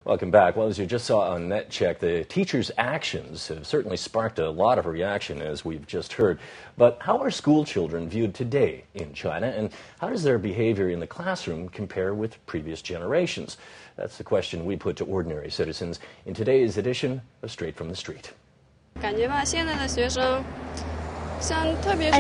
Welcome back. Well, as you just saw on NetCheck, the teachers' actions have certainly sparked a lot of reaction, as we've just heard. But how are school children viewed today in China, and how does their behavior in the classroom compare with previous generations? That's the question we put to ordinary citizens in today's edition of Straight from the Street. I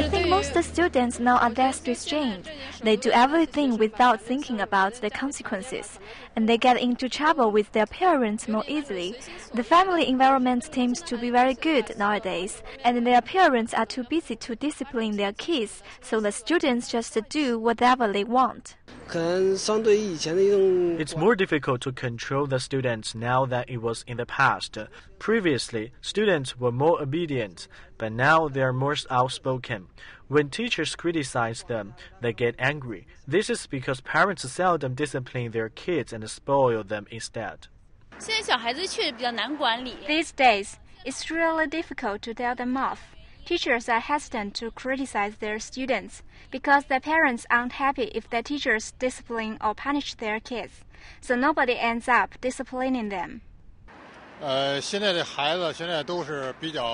think most students now are less restrained. They do everything without thinking about the consequences, and they get into trouble with their parents more easily. The family environment seems to be very good nowadays, and their parents are too busy to discipline their kids, so the students just do whatever they want. It's more difficult to control the students now than it was in the past. Previously, students were more obedient, but now they are more outspoken. When teachers criticize them, they get angry. This is because parents seldom discipline their kids and spoil them instead. These days, it's really difficult to tell them off. Teachers are hesitant to criticize their students because their parents aren't happy if their teachers discipline or punish their kids, so nobody ends up disciplining them.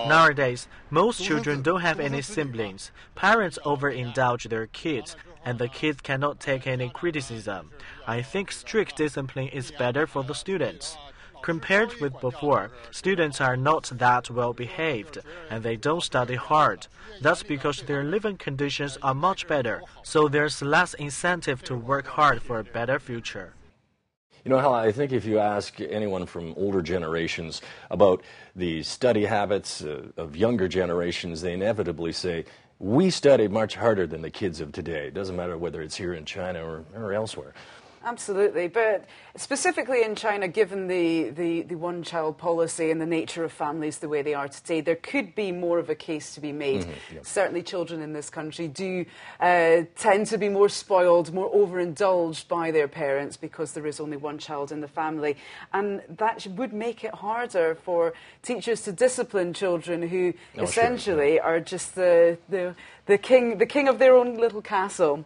Nowadays, most children don't have any siblings. Parents overindulge their kids, and the kids cannot take any criticism. I think strict discipline is better for the students. Compared with before, students are not that well behaved, and they don't study hard. That's because their living conditions are much better, so there's less incentive to work hard for a better future. You know, Hal, I think if you ask anyone from older generations about the study habits of younger generations, they inevitably say, we study much harder than the kids of today. It doesn't matter whether it's here in China or elsewhere. Absolutely, but specifically in China, given the one-child policy and the nature of families the way they are today, there could be more of a case to be made. Yep. Certainly children in this country do tend to be more spoiled, more overindulged by their parents because there is only one child in the family. And that would make it harder for teachers to discipline children who essentially are just the king of their own little castle.